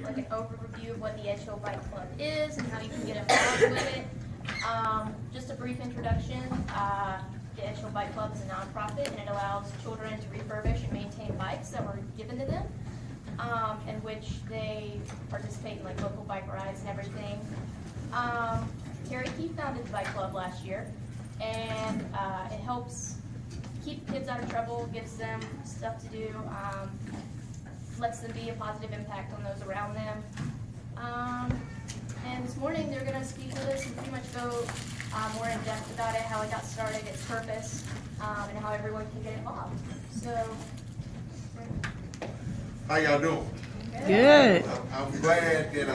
Like an overview of what the Edgehill Bike Club is and how you can get involved with it. Just a brief introduction. The Edgehill Bike Club is a nonprofit and it allows children to refurbish and maintain bikes that were given to them, in which they participate in like local bike rides and everything. Gerry founded the bike club last year, and it helps keep kids out of trouble, gives them stuff to do, lets them be a positive impact on those around them. And this morning they're going to speak with us and pretty much go more in depth about it, how it got started, its purpose, and how everyone can get involved. So, how y'all doing? Good. I'm glad that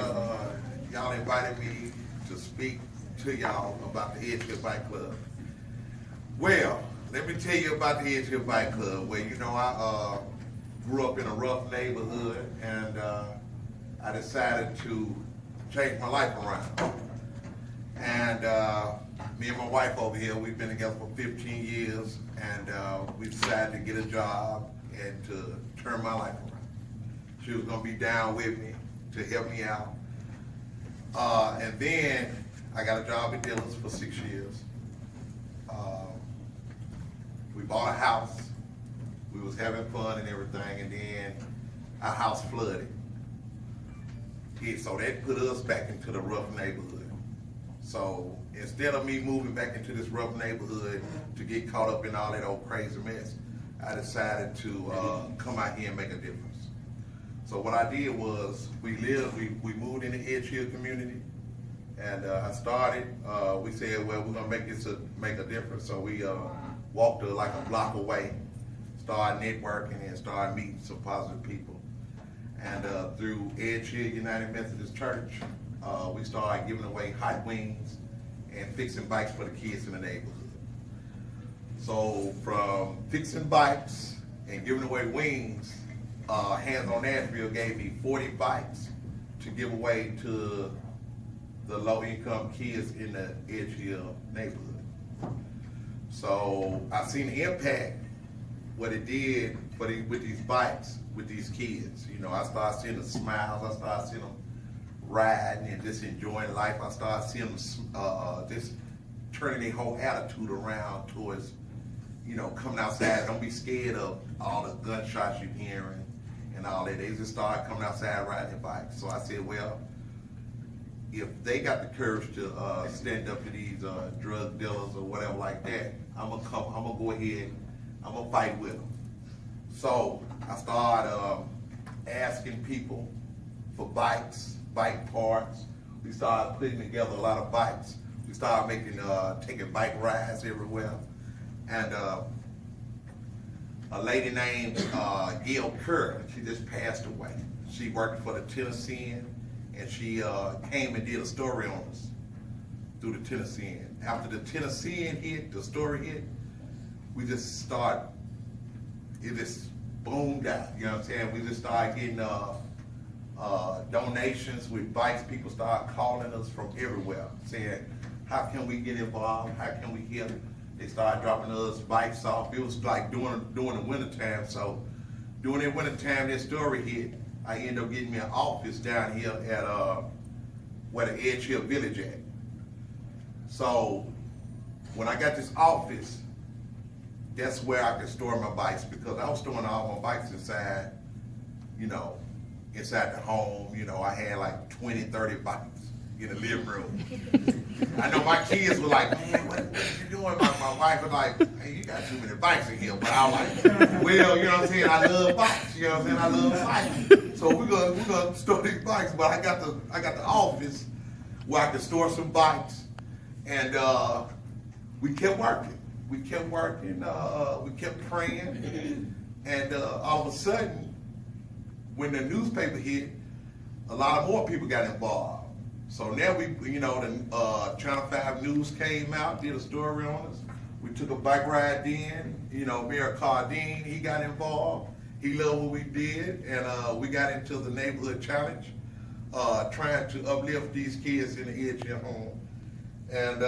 y'all invited me to speak to y'all about the Edgehill Bike Club. Well, let me tell you about the Edgehill Bike Club. Well, you know, I grew up in a rough neighborhood, and I decided to change my life around. And me and my wife over here, we've been together for 15 years, and we decided to get a job and to turn my life around. She was gonna be down with me to help me out. And then I got a job at Dillon's for 6 years. We bought a house. We was having fun and everything, and then our house flooded. Yeah, so that put us back into the rough neighborhood. So instead of me moving back into this rough neighborhood to get caught up in all that old crazy mess, I decided to come out here and make a difference. So what I did was, we moved in the Edgehill community, and I started, we said, well, we're gonna make a difference. So we walked like a block away, started networking and started meeting some positive people. And through Edgehill United Methodist Church, we started giving away hot wings and fixing bikes for the kids in the neighborhood. So from fixing bikes and giving away wings, Hands on Nashville gave me 40 bikes to give away to the low-income kids in the Edgehill neighborhood. So I seen the impact, what it did with these bikes, with these kids. You know, I started seeing the smiles, I started seeing them riding and just enjoying life. I started seeing them just turning their whole attitude around towards, you know, coming outside. Don't be scared of all the gunshots you're hearing and all that. They just started coming outside riding their bikes. So I said, well, if they got the courage to stand up to these drug dealers or whatever like that, I'm gonna go ahead, I'm gonna fight with them. So I started asking people for bikes, bike parts. We started putting together a lot of bikes. We started taking bike rides everywhere. And a lady named Gail Kerr, she just passed away. She worked for the Tennessean, and she came and did a story on us through the Tennessean. After the Tennessean hit, the story hit, we just started, it just boomed out, you know what I'm saying? We just started getting donations with bikes. People started calling us from everywhere, saying, how can we get involved? How can we help? They started dropping us bikes off. It was like during the winter time. So during that winter time, that story hit, I ended up getting me an office down here at where the Edgehill Village at. So when I got this office, that's where I could store my bikes, because I was storing all my bikes inside, you know, inside the home. You know, I had like 20, 30 bikes in the living room. I know my kids were like, man, what you doing? My wife was like, hey, you got too many bikes in here. But I was like, well, you know what I'm saying? I love bikes. You know what I'm saying? I love bikes. So we're gonna store these bikes. But I got the office where I could store some bikes, and we kept working. We kept working. We kept praying, and all of a sudden, when the newspaper hit, a lot of more people got involved. So now you know, the Channel 5 News came out, did a story on us. We took a bike ride in. You know, Mayor Cardine, he got involved. He loved what we did, and we got into the neighborhood challenge, trying to uplift these kids in the Edgehill home. And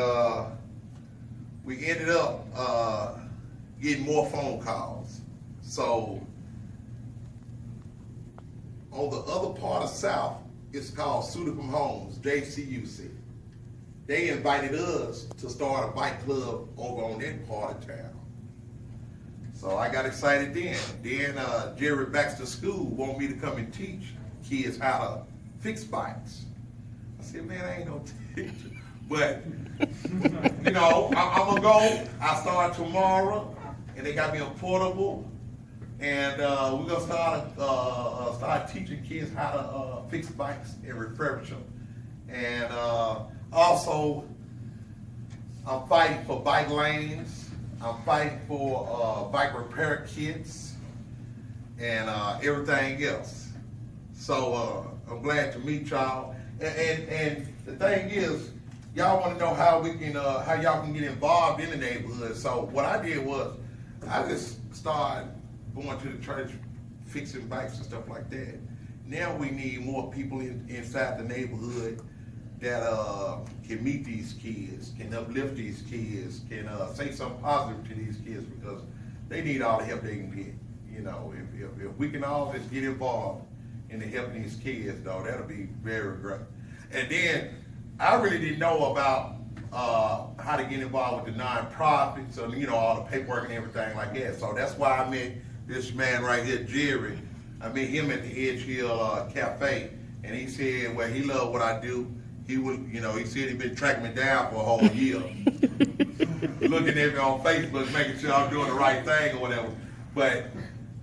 we ended up getting more phone calls. So on the other part of South, it's called Suitcom Homes, JCUC. They invited us to start a bike club over on that part of town. So I got excited then. Then Gerry back to school want me to come and teach kids how to fix bikes. I said, man, I ain't no teacher. But, you know, I'm gonna go. I start tomorrow, and they got me a portable. And we're gonna start teaching kids how to fix bikes and refurbish them. And also, I'm fighting for bike lanes. I'm fighting for bike repair kits and everything else. So I'm glad to meet y'all. And the thing is, y'all want to know how we can, how y'all can get involved in the neighborhood. So what I did was, I just started going to the church, fixing bikes and stuff like that. Now we need more people inside the neighborhood that can meet these kids, can uplift these kids, can say something positive to these kids, because they need all the help they can get. You know, if we can all just get involved in the helping these kids, though, that'll be very great. And then I really didn't know about how to get involved with the nonprofits, or you know, all the paperwork and everything like that. So that's why I met this man right here, Gerry. I met him at the Edgehill Cafe, and he said, well, he loved what I do. He would, you know, he said he'd been tracking me down for a whole year, looking at me on Facebook, making sure I'm doing the right thing or whatever. But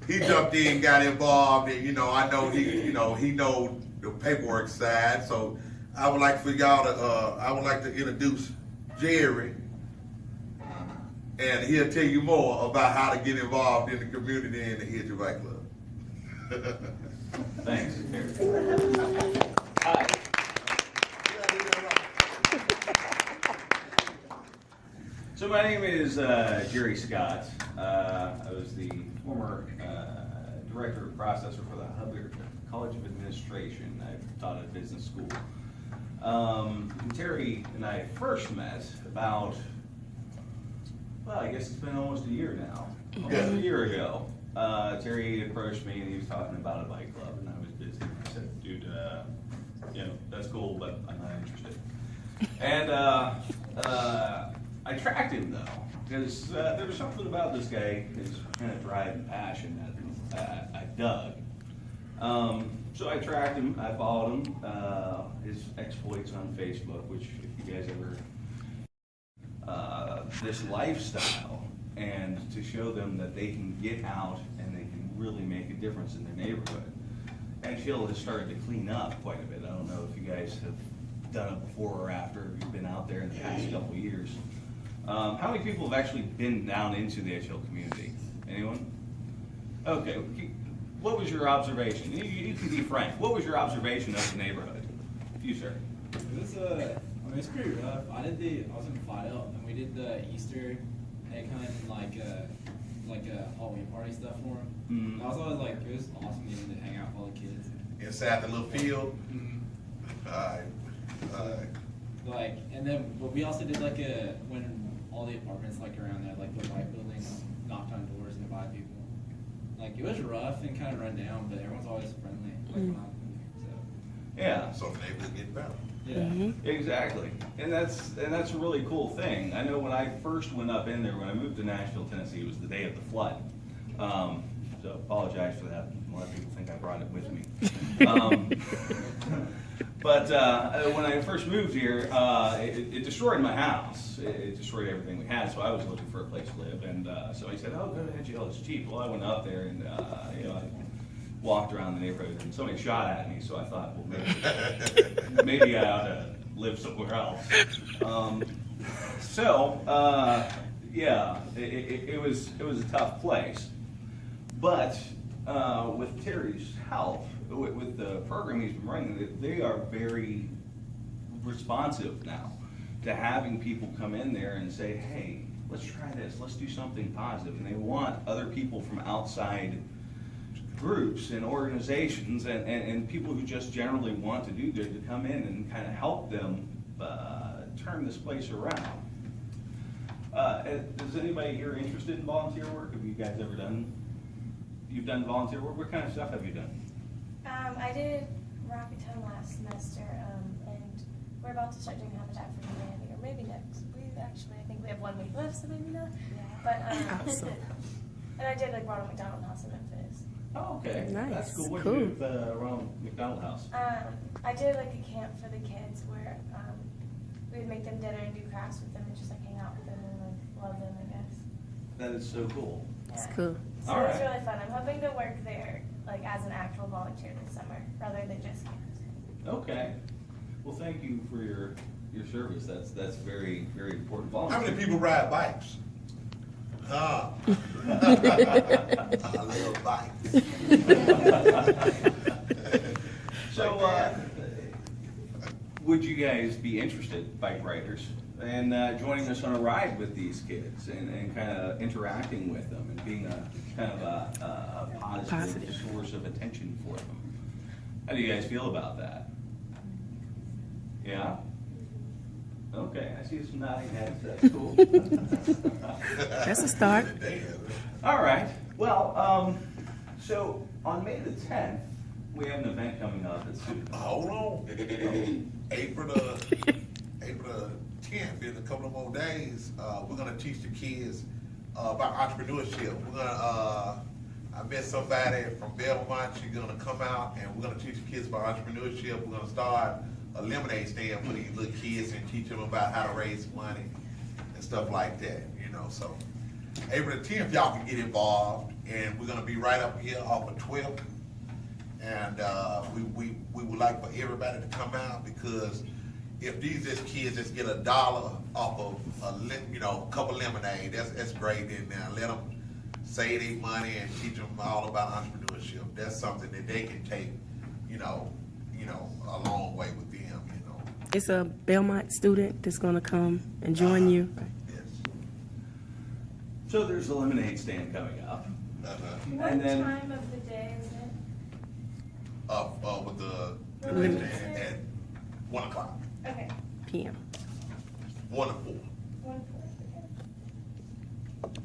he jumped in, got involved, and you know, I know he, you know, he know the paperwork side. So I would like for y'all to, I would like to introduce Gerry, and he'll tell you more about how to get involved in the community and the Edgehill Bike Club. Thanks, Gerry. Hi. So my name is Gerry Scott. I was the former director of processor for the Hubbard College of Administration. I taught at business school. Terry and I first met about, well, I guess it's been almost a year now. Almost a year ago. Terry approached me and he was talking about a bike club, and I was busy. I said, dude, you know, that's cool, but I'm not interested. And I tracked him though, because there was something about this guy, his kind of drive and passion that I dug. So I tracked him, I followed him, his exploits on Facebook, which if you guys ever, this lifestyle, and to show them that they can get out and they can really make a difference in their neighborhood. Edgehill has started to clean up quite a bit. I don't know if you guys have done it before or after, if you've been out there in the past couple of years. How many people have actually been down into the Edgehill community? Anyone? Okay. What was your observation? You can be frank. What was your observation of the neighborhood? You, sir. It was I mean, it's pretty rough. I was in Fidel, and we did the Easter egg hunt and like a Halloween party stuff for them. Mm-hmm. I was always like, it was awesome getting to hang out with all the kids. Inside the little field. Like, and then, but we also did like when all the apartments like around there, like the white buildings, knocked on doors and invited people. Like, it was rough and kind of run down, but everyone's always friendly. Like when I'm there, so. Yeah. So the neighborhood get better. Yeah. Mm-hmm. Exactly, and that's a really cool thing. I know when I first went up in there, when I moved to Nashville, Tennessee, it was the day of the flood. So apologize for that. A lot of people think I brought it with me. But when I first moved here, it destroyed my house. It destroyed everything we had. So I was looking for a place to live, and so I said, "Oh, go to Edgehill. It's cheap." Well, I went up there, and you know, I walked around the neighborhood, and somebody shot at me. So I thought, well, maybe I ought to live somewhere else. Yeah, it was a tough place, but with Terry's help, with the program he's been running, they are very responsive now to having people come in there and say, hey, let's try this, let's do something positive. And they want other people from outside groups and organizations and people who just generally want to do good to come in and kind of help them turn this place around. Is anybody here interested in volunteer work? Have you guys ever done? You've done volunteer work? What kind of stuff have you done? I did Rocketon last semester, and we're about to start doing Habitat for Humanity, or maybe next week, actually. I think we have 1 week left, so maybe not. But, Awesome. and I did like Ronald McDonald House in Memphis. Oh, okay. Nice. That's cool. What Cool. did you do with Ronald McDonald House? I did like a camp for the kids where we would make them dinner and do crafts with them and just like hang out with them and like love them, I guess. That is so cool. That's Yeah. cool. So All it's right. really fun. I'm hoping to work there like as an actual volunteer this summer rather than just campus. Okay. Well, thank you for your service. That's very, very important. How many people ride bikes? I love bikes. So, would you guys be interested, bike riders, in joining us on a ride with these kids and kind of interacting with them and being a kind of a positive source of attention for them? How do you guys feel about that? Yeah? Okay, I see some nodding heads. That's cool. That's a start. All right. Well, so on May the 10th, we have an event coming up at Student. Hold on. April the 10th, in a couple of more days, we're gonna teach the kids about entrepreneurship. We're gonna, I met somebody from Belmont. She's gonna come out and we're gonna teach the kids about entrepreneurship. We're gonna start a lemonade stand for these little kids and teach them about how to raise money and stuff like that, you know. So April the 10th, y'all can get involved, and we're gonna be right up here off of 12th. And we would like for everybody to come out, because if these just kids just get $1 off of a couple lemonade, that's great. And now let them save their money and teach them all about entrepreneurship. That's something that they can take, a long way with them, It's a Belmont student that's going to come and join you. Yes. So there's a lemonade stand coming up. What And then- time of the day is it? With the Lemonade stand at 1 o'clock, Okay. PM. 1 to 4. 1:04. Okay.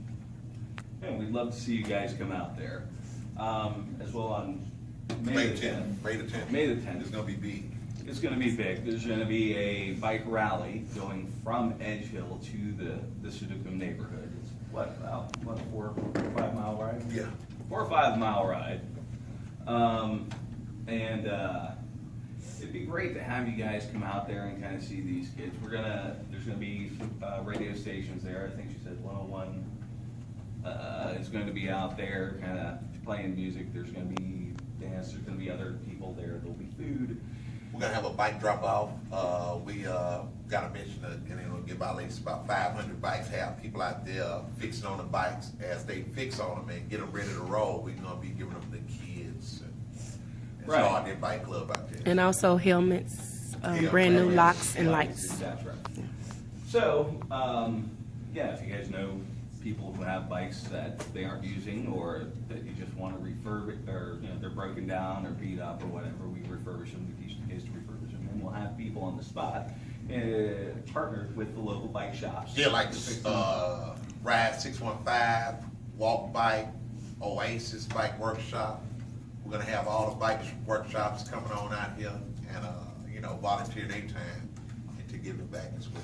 And we'd love to see you guys come out there, as well on May the 10th. May the 10th. May the 10th. It's gonna be big. It's gonna be big. There's gonna be a bike rally going from Edgehill to the Sudokum neighborhood. It's about 4 or 5 mile ride? Yeah. 4 or 5 mile ride. It'd be great to have you guys come out there and kind of see these kids. There's gonna be radio stations there. I think she said 101 is going to be out there kind of playing music. There's gonna be dance. There's gonna be other people there. There'll be food. We're gonna have a bike drop off. We gotta mention that, it'll give at least about 500 bikes. Have people out there fixing on the bikes. As they fix on them and get them ready to roll, we're gonna be giving them the kids and Right. start their bike club out there. And also helmets, Yeah, brand new helmets, locks and lights. Etc. So, yeah, if you guys know people who have bikes that they aren't using, or that you just want to refurbish, or they're broken down or beat up or whatever, we refurbish them. We teach the kids to refurbish them, and we'll have people on the spot partnered with the local bike shops. Yeah, like to fix them. Ride 615, Walk Bike, Oasis Bike Workshop. We're gonna have all the bike workshops coming on out here, and volunteer their time and to give it back as well.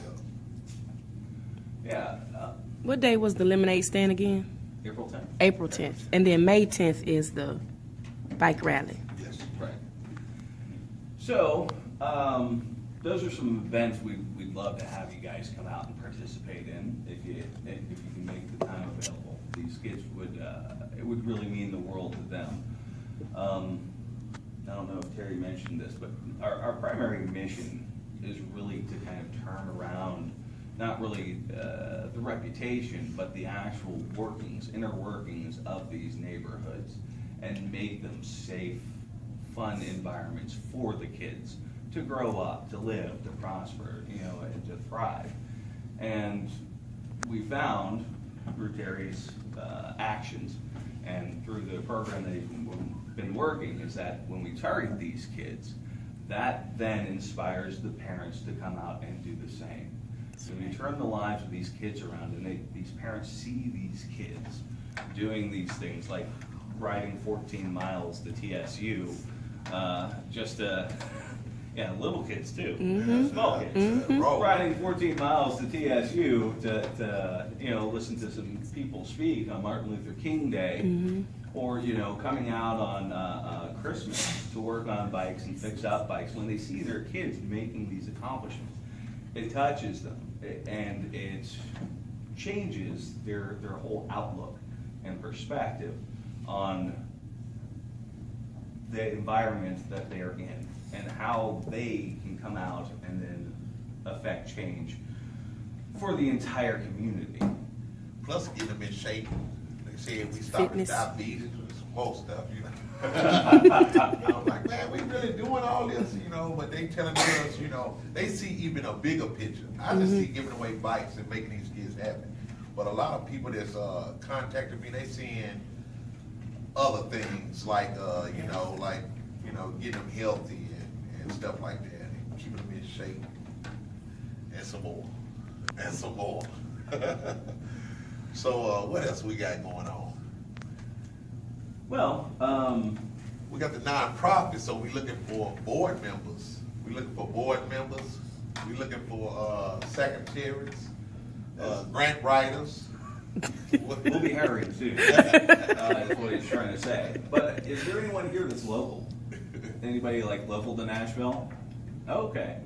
Yeah, What day was the lemonade stand again? April 10th. April 10th. And then May 10th is the bike rally. Yes. Right. So, those are some events we'd love to have you guys come out and participate in if you can make the time available. These kids it would really mean the world to them. I don't know if Terry mentioned this, but our primary mission is really to kind of turn around, not really the reputation, but the actual inner workings of these neighborhoods, and make them safe, fun environments for the kids to grow up, to live, to prosper, and to thrive. And we found through Terry's actions and through the program that he's been working, is that when we target these kids, that then inspires the parents to come out and do the same. So we turn the lives of these kids around, and these parents see these kids doing these things like riding 14 miles to TSU, just yeah, little kids too, Mhm. small kids. Mhm. Riding 14 miles to TSU to listen to some people speak on Martin Luther King Day, Mhm. or coming out on Christmas to work on bikes and fix up bikes. When they see their kids making these accomplishments, it touches them, and it changes their whole outlook and perspective on the environment that they are in and how they can come out and then affect change for the entire community. Plus get them in shape. They say if we stop at Fitness. diabetes or some more stuff, I'm like, man, we really doing all this, but they telling us, they see even a bigger picture. I just see giving away bikes and making these kids happy. But a lot of people that's contacted me, they seeing other things like, getting them healthy and stuff like that, and keeping them in shape, and some more, and some more. So what else we got going on? Well, We got the nonprofit, so we looking for board members. We looking for secretaries, grant writers. we'll be hiring soon. That's what he's trying to say. But is there anyone here that's local? Anybody like local to Nashville? Okay.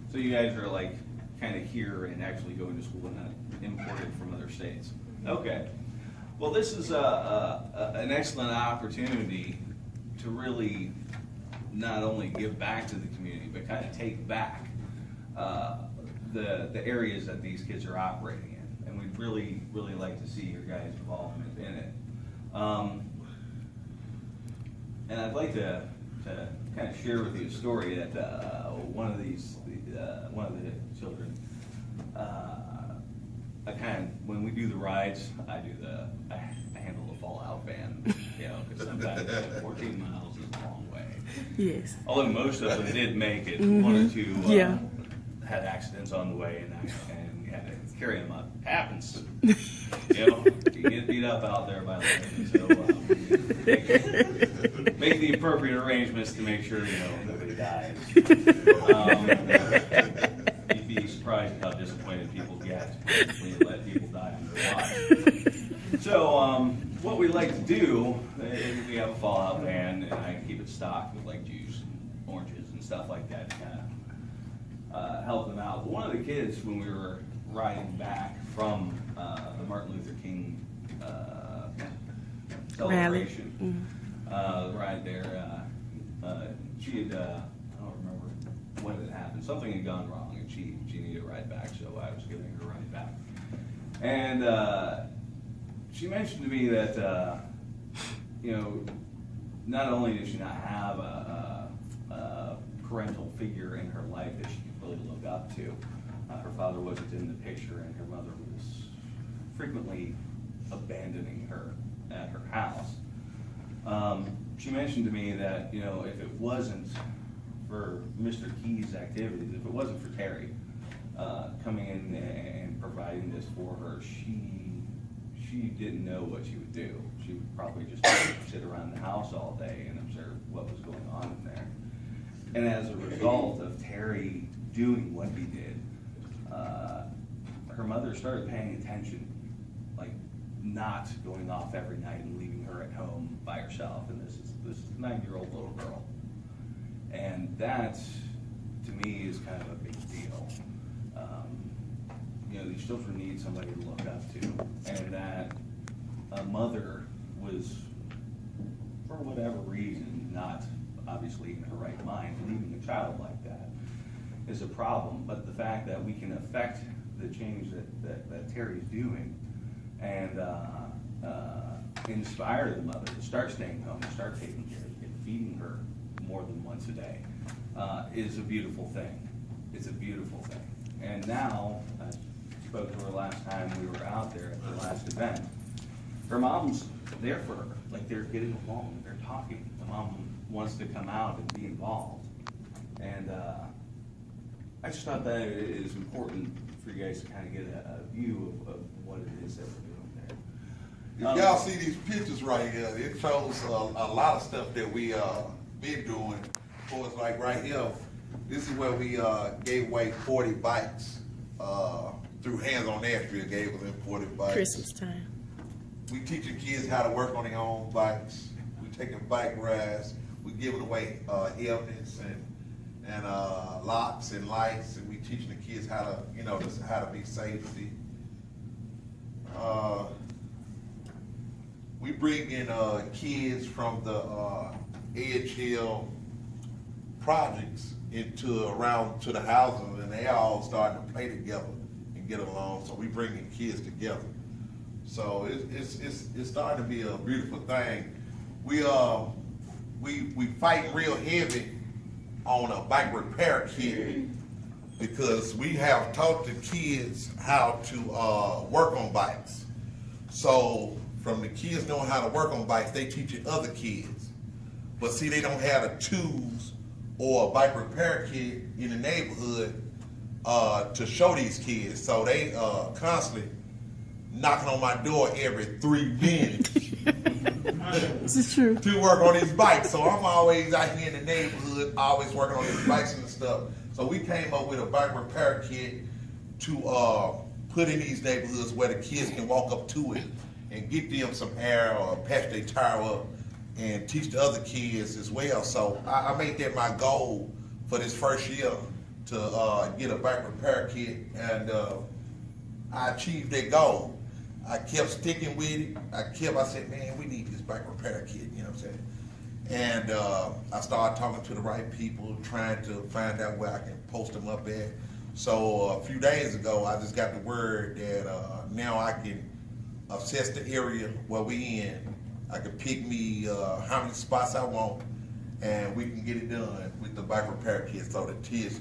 So you guys are like kind of here and actually going to school and not imported from other states. Okay. Well, this is an excellent opportunity to really not only give back to the community, but kind of take back the areas that these kids are operating in. And we'd really, really like to see your guys' involvement in it. And I'd like to kind of share with you a story that one of the children, when we do the rides, I handle the fallout van, because sometimes 14 miles is a long way. Yes. Although most of them did make it, one or two Yeah. had accidents on the way, and we had to carry them up. Happens. You get beat up out there by lightning, so make the appropriate arrangements to make sure nobody dies. You'd be surprised how disappointed people get when you let people die on their watch. So what we like to do is we have a fallout van, and I keep it stocked with like juice and oranges and stuff like that to kind of help them out. But one of the kids, when we were riding back from the Martin Luther King celebration, ride there, she had, I don't remember when it happened, something had gone wrong, and she needed a ride back, so I was giving her a ride back. And she mentioned to me that, not only did she not have a parental figure in her life that she could really look up to, her father wasn't in the picture, and her mother was frequently abandoning her at her house. She mentioned to me that, if it wasn't for Mr. Key's activities, if it wasn't for Terry coming in and providing this for her, she didn't know what she would do. She would probably just sit around the house all day and observe what was going on in there. And as a result of Terry doing what he did, her mother started paying attention, like not going off every night and leaving her at home by herself. And this is 9-year-old little girl. And that, to me, is kind of a big deal. These children need somebody to look up to, and that a mother was, for whatever reason, not obviously in her right mind, leaving a child like that is a problem. But the fact that we can affect the change that Terry's doing and inspire the mother to start staying home, to start taking care of and feeding her more than once a day is a beautiful thing. It's a beautiful thing. And now, I spoke to her last time we were out there at the last event, her mom's there for her. Like, they're getting along, they're talking. The mom wants to come out and be involved. And I just thought that it is important for you guys to kind of get a view of what it is that we're doing there. If y'all see these pictures right here, it shows a lot of stuff that been doing. Of course, like right here, this is where we gave away 40 bikes through Hands on Nashville. Gave them 40 bikes. Christmas time. We teaching kids how to work on their own bikes. We taking bike rides. We giving away helmets and locks and lights, and we teaching the kids how to, you know, just how to be safety. We bring in kids from the Edgehill projects around to the houses, and they all starting to play together and get along. So we bringing kids together. So it's starting to be a beautiful thing. We fighting real heavy on a bike repair kit because we have taught the kids how to work on bikes. So from the kids knowing how to work on bikes, they teaching other kids. But see, they don't have the tools or a bike repair kit in the neighborhood to show these kids. So they constantly knocking on my door every 3 minutes. This is true. To work on these bikes. So I'm always out here in the neighborhood, always working on these bikes and stuff. So we came up with a bike repair kit to put in these neighborhoods where the kids can walk up to it and get them some air or patch their tire up and teach the other kids as well. So I made that my goal for this first year to get a bike repair kit, and I achieved that goal. I kept sticking with it. I said, man, we need this bike repair kit, you know what I'm saying? And I started talking to the right people, trying to find out where I can post them up at. So a few days ago, I just got the word that now I can assess the area where we in. I can pick me how many spots I want, and we can get it done with the bike repair kit so the kids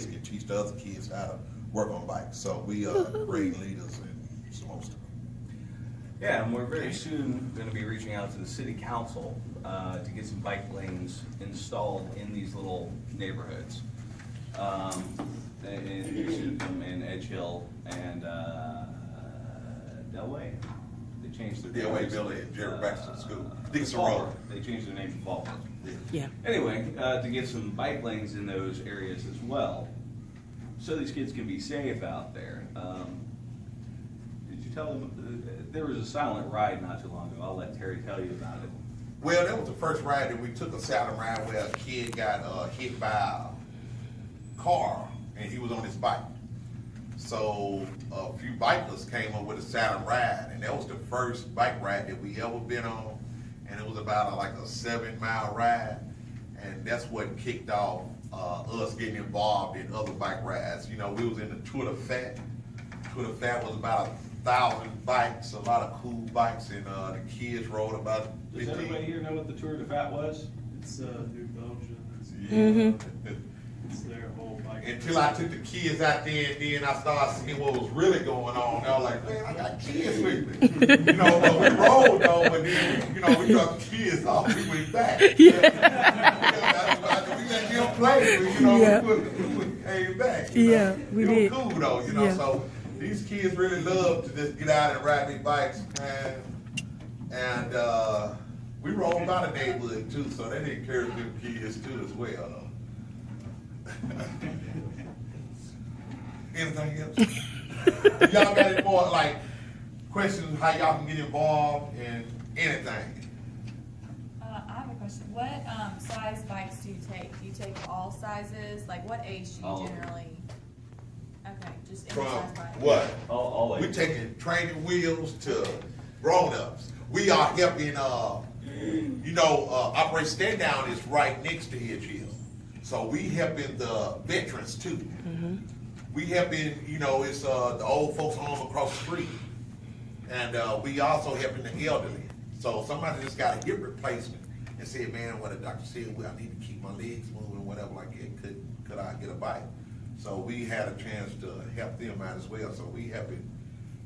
can teach the other kids how to work on bikes. So we are great leaders and some stuff. Yeah, and we're very soon going to be reaching out to the city council to get some bike lanes installed in these little neighborhoods. In Edgehill and Delway. They changed their Delway Village, Gerry Baxter School. Dixon Road. They changed their name to Fallbrook. Yeah. Anyway, to get some bike lanes in those areas as well, so these kids can be safe out there. Did you tell them there was a silent ride not too long ago? I'll let Terry tell you about it. Well, that was the first ride that we took, a silent ride where a kid got hit by a car and he was on his bike. So a few bikers came up with a silent ride, and that was the first bike ride that we ever been on, and it was about like a 7-mile ride, and that's what kicked off us getting involved in other bike rides. You know, we was in the Tour de Fat. Tour de Fat was about 1,000 bikes, a lot of cool bikes, and the kids rode about 15. Does everybody here know what the Tour de Fat was? It's New Belgium. Yeah. It's their whole bike. Until I took the kids out there, and then I started seeing what was really going on. I was like, man, I got kids with me. You know, but we rolled though, but then, you know, we dropped the kids off, we went back. We let them play, but, you know, we came back. Yeah, we did. It was cool though, you know, Yeah. so these kids really love to just get out and ride their bikes, man. And we rolled by the neighborhood too, so they encourage them kids too as well, though. Anything else? Y'all got any more like questions how y'all can get involved in anything? I have a question. What size bikes do you take? Do you take all sizes? Like what age do you All of them. generally? Okay, just any From size bike. what? All We taking training wheels to grown-ups. We are helping, Operation Stand Down is right next to Edgehill. So we helping the veterans too. Mm-hmm. We helping, it's the old folks home across the street. And we also helping the elderly. So somebody just got a hip replacement and said, man, what the doctor said, well, I need to keep my legs moving, whatever like that. Could I get a bike? So we had a chance to help them out as well. So we helping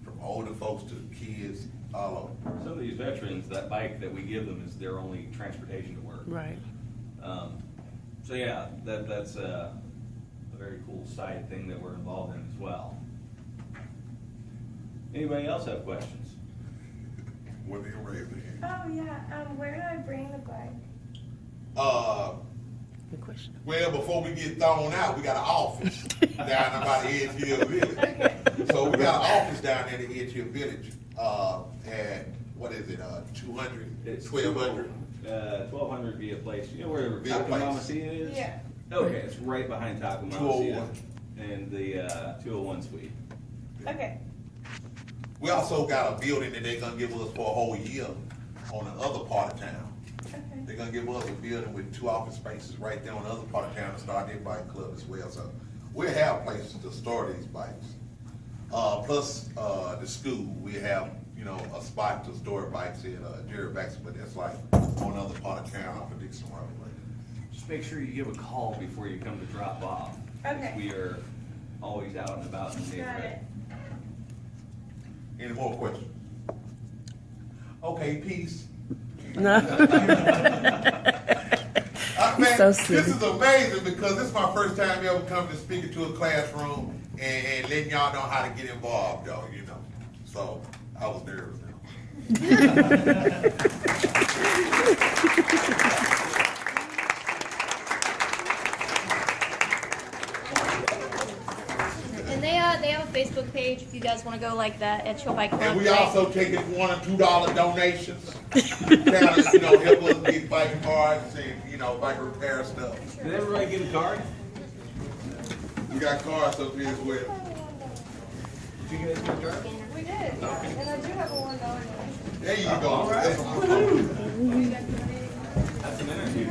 from older folks to kids, all over. Some of these veterans, that bike that we give them is their only transportation to work. Right. So yeah, that's a very cool side thing that we're involved in as well. Anybody else have questions? What do you raise their hand? Oh yeah, where do I bring the bike? Good question. Well, before we get thrown out, we got an office down about the Edgehill Village. So we got an office down there in the Edgehill Village, at, what is it, 200, It's 1200? 1200 via place. You know where Via Taco Place. Mamacita is? Yeah. Okay, it's right behind Taco Mamacita 201. and the 201 suite. Okay. We also got a building that they're gonna give us for a whole year on the other part of town. Okay. They're gonna give us a building with 2 office spaces right there on the other part of town to start their bike club as well. So we'll have places to store these bikes. Plus, the school, we have, you know, a spot to store bikes in, Gerry, but that's like on the other part of town off of Dixon Road. Just make sure you give a call before you come to drop off. Okay. We are always out and about in the Got neighborhood. it. Any more questions? Okay, peace. No. Man, so this silly. is amazing because this is my first time ever coming to speaking to a classroom and letting y'all know how to get involved, though, you know. So I was nervous now. And they have a Facebook page if you guys want to go like that, Edgehill Bike Club. And we right? also taking $1 and $2 donations. Kind of, you know, help us get bike parts and, you know, bike repair stuff. Did everybody get a card? We got cars up here as well. Did you guys get a card? We did, yeah. And I do have a $1 donation. There you go. All right. That's- That's an interview.